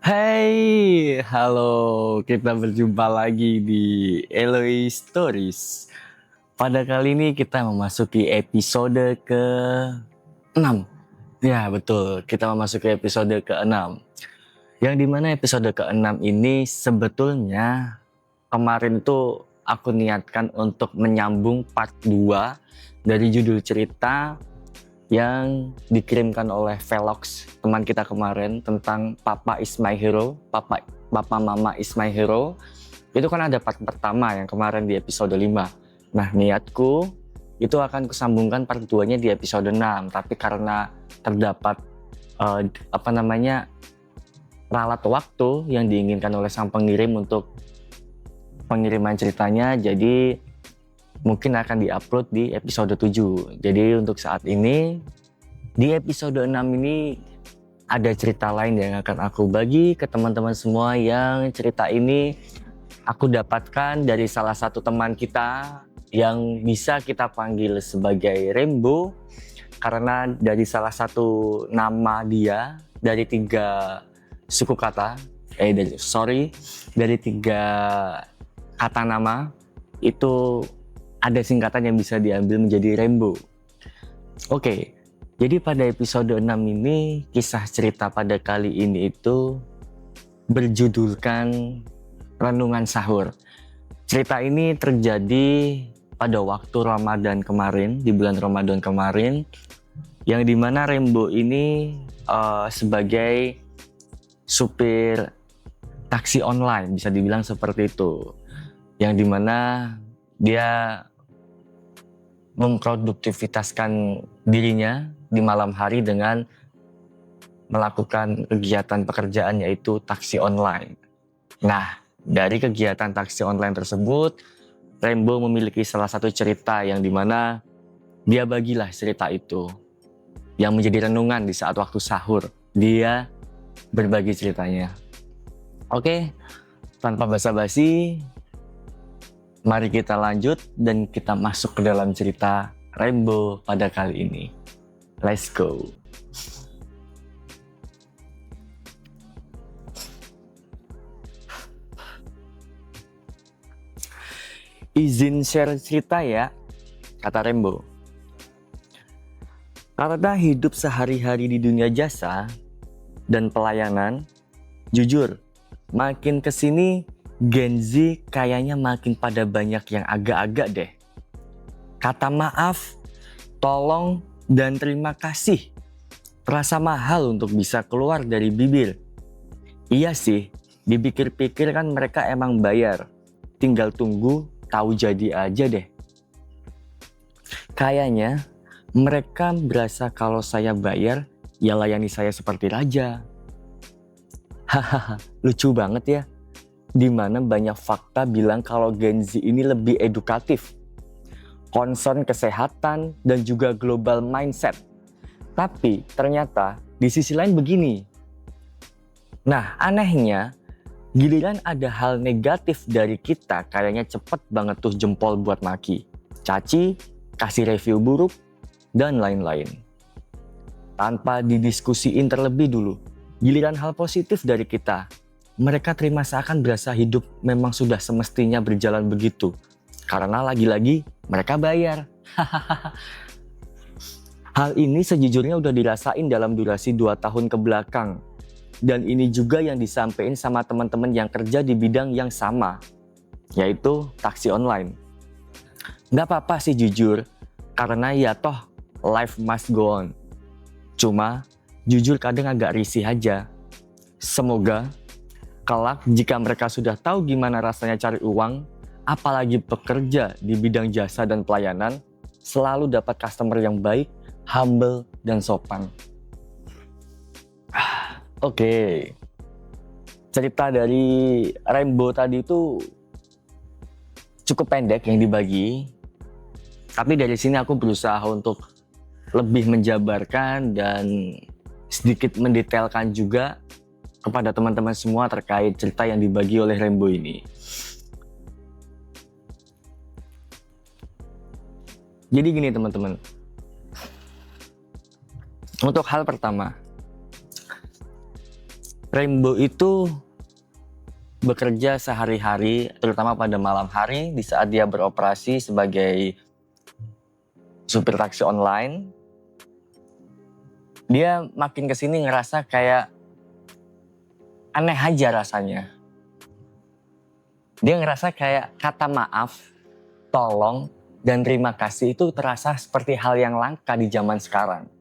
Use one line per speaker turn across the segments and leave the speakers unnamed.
Hai, halo, kita berjumpa lagi di Eloy Stories. Pada kali ini kita memasuki episode ke-6. Ya, betul, kita memasuki episode ke-6. Yang dimana episode ke-6 ini sebetulnya kemarin tuh aku niatkan untuk menyambung part 2 dari judul cerita yang dikirimkan oleh Velox, teman kita kemarin, tentang Papa is my hero, Papa Mama is my hero. Itu kan ada part pertama yang kemarin di episode 5. Nah, niatku itu akan kusambungkan part 2-nya di episode 6, tapi karena terdapat ralat waktu yang diinginkan oleh sang pengirim untuk pengiriman ceritanya, jadi mungkin akan diupload di episode 7. Jadi untuk saat ini di episode 6 ini ada cerita lain yang akan aku bagi ke teman-teman semua, yang cerita ini aku dapatkan dari salah satu teman kita yang bisa kita panggil sebagai Rembo, karena dari salah satu nama dia dari 3 suku kata dari 3 kata nama itu ada singkatan yang bisa diambil menjadi Rembo. Oke, jadi pada episode 6 ini kisah cerita pada kali ini itu berjudulkan Renungan Sahur. Cerita ini terjadi pada waktu Ramadan kemarin, di bulan Ramadan kemarin, yang dimana Rembo ini sebagai supir taksi online, bisa dibilang seperti itu, yang dimana dia memproduktivitaskan dirinya di malam hari dengan melakukan kegiatan pekerjaan, yaitu taksi online. Nah, dari kegiatan taksi online tersebut, Rembo memiliki salah satu cerita yang dimana dia bagilah cerita itu yang menjadi renungan di saat waktu sahur. Dia berbagi ceritanya. Oke, tanpa basa-basi, mari kita lanjut dan kita masuk ke dalam cerita Rembo pada kali ini. Let's go. Izin share cerita ya, kata Rembo. Karena hidup sehari-hari di dunia jasa dan pelayanan, jujur, makin kesini Gen Z kayaknya makin pada banyak yang agak-agak deh. Kata maaf, tolong, dan terima kasih terasa mahal untuk bisa keluar dari bibir. Iya sih, dipikir-pikir kan mereka emang bayar. Tinggal tunggu, tahu jadi aja deh. Kayaknya mereka berasa kalau saya bayar, ya layani saya seperti raja. Hahaha, lucu banget ya. Dimana banyak fakta bilang kalau Gen Z ini lebih edukatif, concern kesehatan, dan juga global mindset. Tapi ternyata di sisi lain begini. Nah, anehnya giliran ada hal negatif dari kita, kayaknya cepet banget tuh jempol buat maki, caci, kasih review buruk, dan lain-lain. Tanpa didiskusiin terlebih dulu, giliran hal positif dari kita, mereka terima seakan berasa hidup memang sudah semestinya berjalan begitu. Karena lagi-lagi mereka bayar. Hal ini sejujurnya udah dirasain dalam durasi 2 tahun ke belakang. Dan ini juga yang disampaikan sama teman-teman yang kerja di bidang yang sama, yaitu taksi online. Nggak apa-apa sih jujur, karena ya toh life must go on. Cuma jujur kadang agak risih aja. Semoga kelak jika mereka sudah tahu gimana rasanya cari uang, apalagi bekerja di bidang jasa dan pelayanan, selalu dapat customer yang baik, humble, dan sopan. Oke. Cerita dari Rembo tadi itu cukup pendek yang dibagi. Tapi dari sini aku berusaha untuk lebih menjabarkan dan sedikit mendetailkan juga kepada teman-teman semua terkait cerita yang dibagi oleh Rembo ini. Jadi gini teman-teman, untuk hal pertama, Rainbow itu bekerja sehari-hari, terutama pada malam hari di saat dia beroperasi sebagai supir taksi online. Dia makin kesini ngerasa kayak aneh aja rasanya. Dia ngerasa kayak kata maaf, tolong, dan terima kasih itu terasa seperti hal yang langka di zaman sekarang.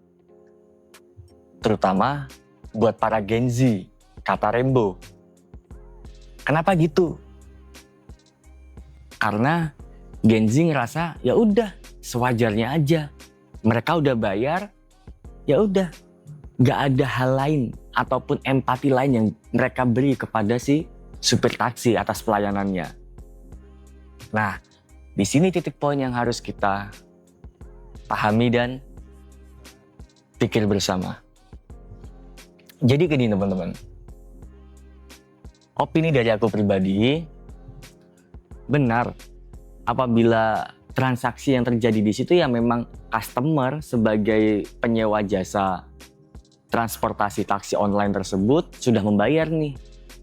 Terutama buat para Gen Z, kata Rainbow. Kenapa gitu? Karena Gen Z ngerasa ya udah sewajarnya aja. Mereka udah bayar, ya udah gak ada hal lain ataupun empati lain yang mereka beri kepada si supir taksi atas pelayanannya. Nah, di sini titik poin yang harus kita pahami dan pikir bersama. Jadi gini teman-teman, opini dari aku pribadi, benar apabila transaksi yang terjadi di situ ya memang customer sebagai penyewa jasa transportasi taksi online tersebut sudah membayar nih.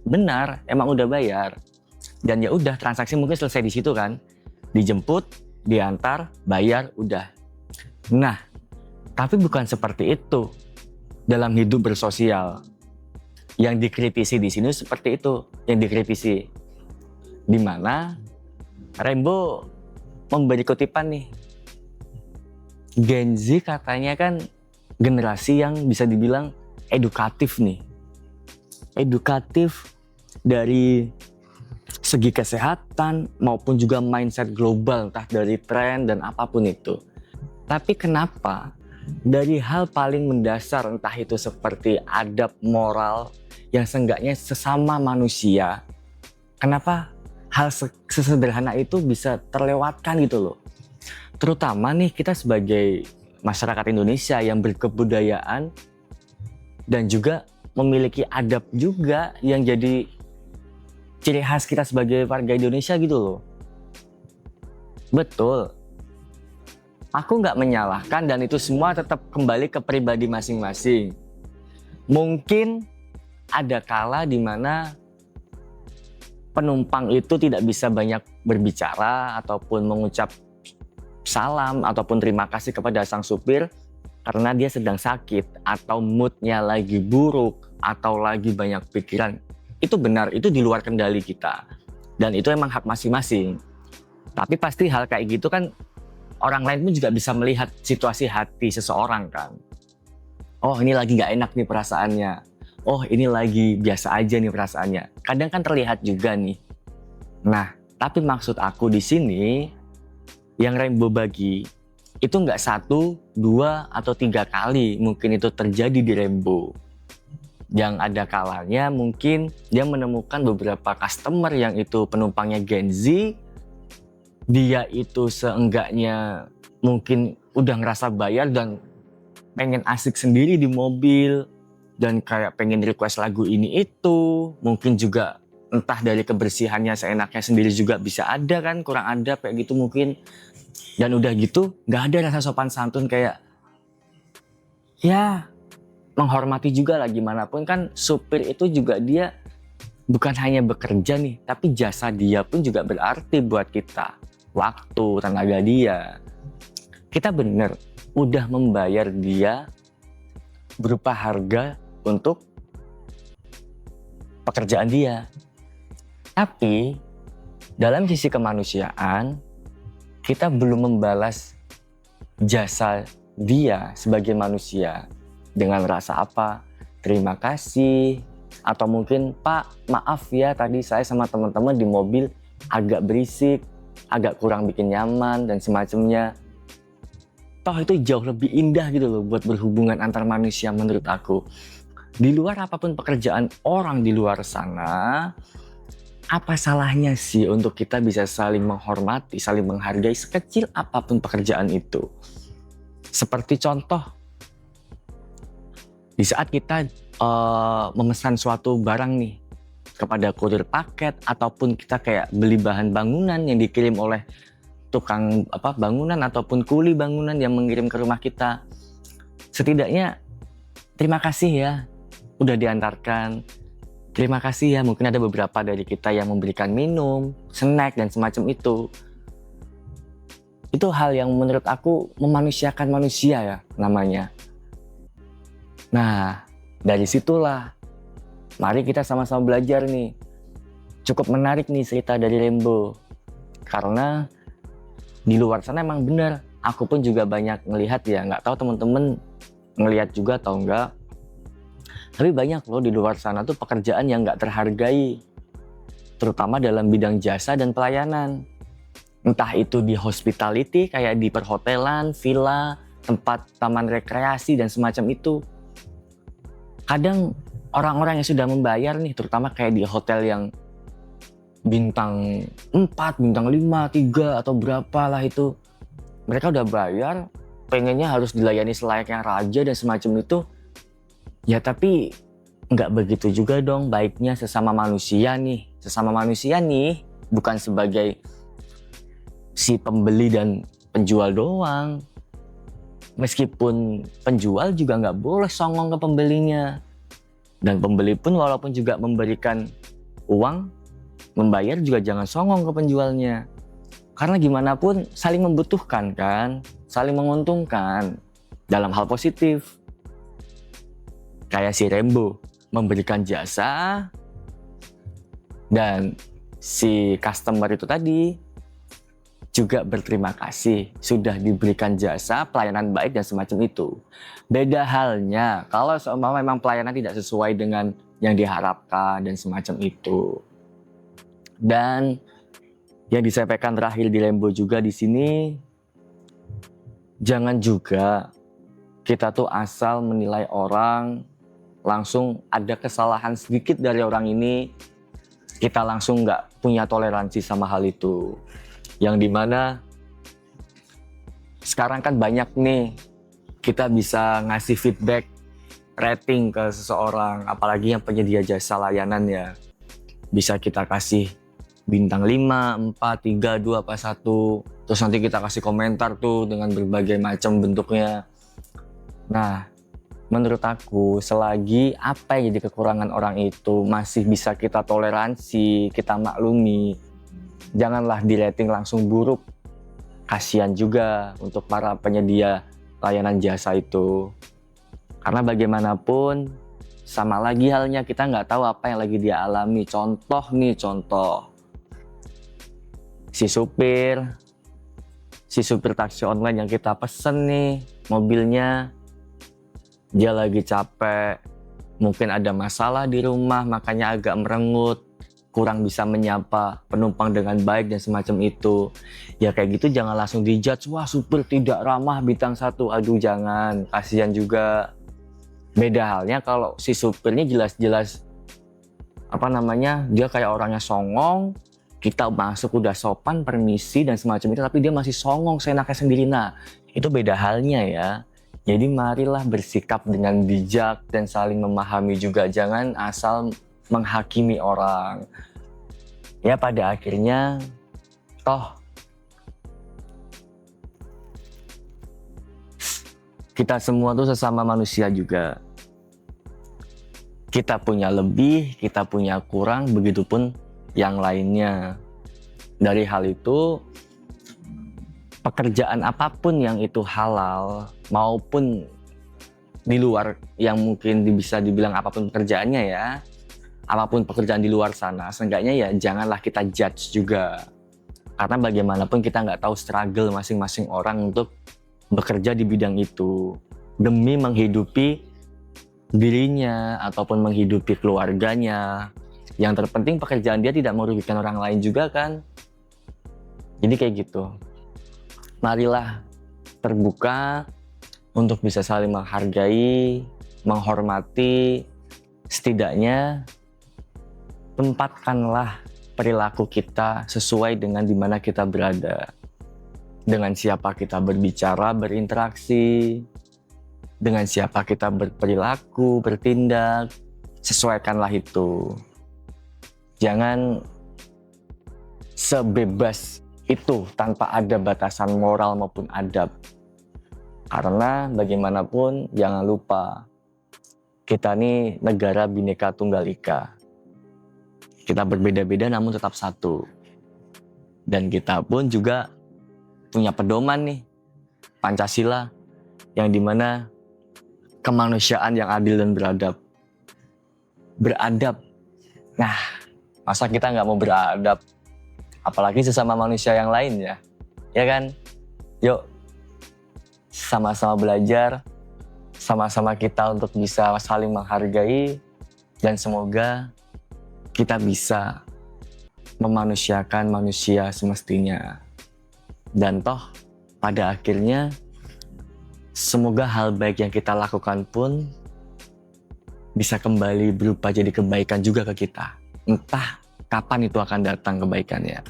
Benar, emang udah bayar. Dan ya udah transaksi mungkin selesai di situ kan. Dijemput, diantar, bayar, udah. Nah, tapi bukan seperti itu dalam hidup bersosial. Yang dikritisi di sini seperti itu, yang dikritisi. Di mana Rainbow memberi kutipan nih. Gen Z katanya kan generasi yang bisa dibilang edukatif nih. Edukatif dari segi kesehatan maupun juga mindset global, entah dari tren dan apapun itu. Tapi kenapa dari hal paling mendasar, entah itu seperti adab moral yang seenggaknya sesama manusia, kenapa hal sesederhana itu bisa terlewatkan gitu loh. Terutama nih kita sebagai masyarakat Indonesia yang berkebudayaan dan juga memiliki adab juga yang jadi ciri khas kita sebagai warga Indonesia gitu loh. Betul. Aku nggak menyalahkan dan itu semua tetap kembali ke pribadi masing-masing. Mungkin ada kala di mana penumpang itu tidak bisa banyak berbicara ataupun mengucap salam ataupun terima kasih kepada sang supir karena dia sedang sakit atau moodnya lagi buruk atau lagi banyak pikiran. Itu benar, itu di luar kendali kita. Dan itu emang hak masing-masing. Tapi pasti hal kayak gitu kan orang lain pun juga bisa melihat situasi hati seseorang kan. Oh ini lagi gak enak nih perasaannya. Oh ini lagi biasa aja nih perasaannya. Kadang kan terlihat juga nih. Nah, tapi maksud aku di sini yang Rainbow bagi itu nggak 1, 2, atau 3 kali mungkin itu terjadi di Rainbow. Yang ada kalanya mungkin dia menemukan beberapa customer yang itu penumpangnya Gen Z. Dia itu seenggaknya mungkin udah ngerasa bayar dan pengen asik sendiri di mobil. Dan kayak pengen request lagu ini itu. Mungkin juga entah dari kebersihannya seenaknya sendiri juga bisa ada kan. Kurang ada kayak gitu mungkin. Dan udah gitu gak ada rasa sopan santun kayak ya menghormati juga lah gimana pun kan supir itu juga dia bukan hanya bekerja nih, tapi jasa dia pun juga berarti buat kita. Waktu, tenaga dia. Kita bener udah membayar dia berupa harga untuk pekerjaan dia. Tapi dalam sisi kemanusiaan kita belum membalas jasa dia sebagai manusia. Dengan rasa apa? Terima kasih. Atau mungkin, Pak, maaf ya tadi saya sama teman-teman di mobil agak berisik, agak kurang bikin nyaman, dan semacamnya. Toh itu jauh lebih indah gitu loh buat berhubungan antar manusia menurut aku. Di luar apapun pekerjaan orang di luar sana, apa salahnya sih untuk kita bisa saling menghormati, saling menghargai sekecil apapun pekerjaan itu. Seperti contoh, di saat kita memesan suatu barang nih kepada kurir paket ataupun kita kayak beli bahan bangunan yang dikirim oleh tukang bangunan ataupun kuli bangunan yang mengirim ke rumah kita. Setidaknya terima kasih ya udah diantarkan. terima kasih ya, mungkin ada beberapa dari kita yang memberikan minum, snack, dan semacam itu. Itu hal yang menurut aku memanusiakan manusia ya namanya. Nah, dari situlah mari kita sama-sama belajar nih. Cukup menarik nih cerita dari Rembo. Karena di luar sana emang bener, aku pun juga banyak ngelihat ya, nggak tahu temen-temen ngelihat juga atau enggak. Tapi banyak loh di luar sana tuh pekerjaan yang nggak terhargai. Terutama dalam bidang jasa dan pelayanan. Entah itu di hospitality kayak di perhotelan, villa, tempat taman rekreasi dan semacam itu. Kadang orang-orang yang sudah membayar nih, terutama kayak di hotel yang bintang 4, bintang 5, 3 atau berapa lah itu. Mereka udah bayar, pengennya harus dilayani selayaknya raja dan semacam itu. Ya tapi nggak begitu juga dong baiknya sesama manusia nih. Sesama manusia nih bukan sebagai si pembeli dan penjual doang. Meskipun penjual juga nggak boleh songong ke pembelinya. Dan pembeli pun walaupun juga memberikan uang, membayar juga jangan songong ke penjualnya. Karena gimana pun saling membutuhkan kan, saling menguntungkan dalam hal positif. Kayak si Rembo memberikan jasa dan si customer itu tadi juga berterima kasih sudah diberikan jasa, pelayanan baik dan semacam itu. Beda halnya kalau seumpama memang pelayanan tidak sesuai dengan yang diharapkan dan semacam itu. Dan yang disampaikan terakhir di Rembo juga di sini, jangan juga kita tuh asal menilai orang, langsung ada kesalahan sedikit dari orang ini, kita langsung nggak punya toleransi sama hal itu. Yang dimana sekarang kan banyak nih kita bisa ngasih feedback, rating ke seseorang, apalagi yang penyedia jasa layanan ya. Bisa kita kasih bintang 5, 4, 3, 2, apa 1. Terus nanti kita kasih komentar tuh dengan berbagai macam bentuknya. Nah, menurut aku selagi apa yang jadi kekurangan orang itu masih bisa kita toleransi, kita maklumi, janganlah di rating langsung buruk. Kasihan juga untuk para penyedia layanan jasa itu. Karena bagaimanapun sama lagi halnya kita nggak tahu apa yang lagi dia alami. Contoh. Si supir taksi online yang kita pesen nih mobilnya, dia lagi capek, mungkin ada masalah di rumah makanya agak merengut, kurang bisa menyapa penumpang dengan baik dan semacam itu. Ya kayak gitu jangan langsung dijudge, wah supir tidak ramah bintang 1. Aduh jangan, kasihan juga. Beda halnya kalau si supirnya jelas-jelas dia kayak orangnya songong, kita masuk udah sopan, permisi dan semacam itu, tapi dia masih songong seenaknya sendiri. Nah, itu beda halnya ya. Jadi marilah bersikap dengan bijak dan saling memahami juga, jangan asal menghakimi orang. Ya pada akhirnya toh kita semua tuh sesama manusia juga. Kita punya lebih, kita punya kurang, begitupun yang lainnya. Dari hal itu, pekerjaan apapun yang itu halal maupun di luar yang mungkin bisa dibilang apapun pekerjaannya ya, apapun pekerjaan di luar sana, seenggaknya ya janganlah kita judge juga. Karena bagaimanapun kita nggak tahu struggle masing-masing orang untuk bekerja di bidang itu demi menghidupi dirinya ataupun menghidupi keluarganya. Yang terpenting pekerjaan dia tidak merugikan orang lain juga kan. Jadi kayak gitu. Marilah terbuka untuk bisa saling menghargai, menghormati. Setidaknya tempatkanlah perilaku kita sesuai dengan di mana kita berada. Dengan siapa kita berbicara, berinteraksi, dengan siapa kita berperilaku, bertindak, sesuaikanlah itu. Jangan sebebas itu tanpa ada batasan moral maupun adab. Karena bagaimanapun jangan lupa, kita ini negara Bhinneka Tunggal Ika. Kita berbeda-beda namun tetap satu. Dan kita pun juga punya pedoman nih, Pancasila, yang dimana kemanusiaan yang adil dan beradab. Beradab. Nah, masa kita nggak mau beradab? Apalagi sesama manusia yang lain ya. Ya kan? Yuk, sama-sama belajar, sama-sama kita untuk bisa saling menghargai, dan semoga kita bisa memanusiakan manusia semestinya. Dan toh, pada akhirnya, semoga hal baik yang kita lakukan pun bisa kembali berupa jadi kebaikan juga ke kita. Entah kapan itu akan datang kebaikannya.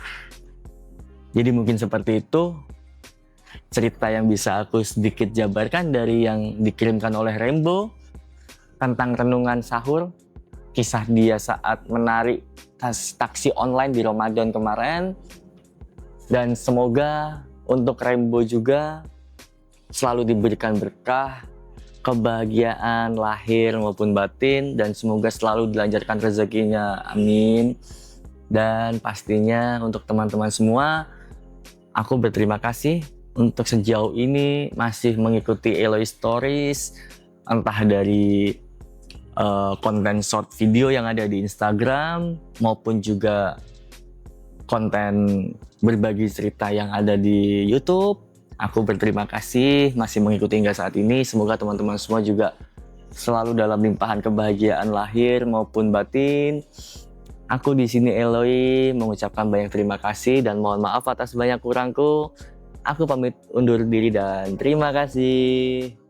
Jadi mungkin seperti itu cerita yang bisa aku sedikit jabarkan dari yang dikirimkan oleh Rainbow tentang renungan sahur, kisah dia saat menarik taksi online di Ramadan kemarin. Dan semoga untuk Rainbow juga selalu diberikan berkah, kebahagiaan lahir maupun batin, dan semoga selalu dilancarkan rezekinya, amin. Dan pastinya untuk teman-teman semua, aku berterima kasih untuk sejauh ini masih mengikuti Eloy Stories, entah dari konten short video yang ada di Instagram maupun juga konten berbagi cerita yang ada di YouTube. Aku berterima kasih masih mengikuti hingga saat ini. Semoga teman-teman semua juga selalu dalam limpahan kebahagiaan lahir maupun batin. Aku di sini Eloy mengucapkan banyak terima kasih dan mohon maaf atas banyak kurangku. Aku pamit undur diri dan terima kasih.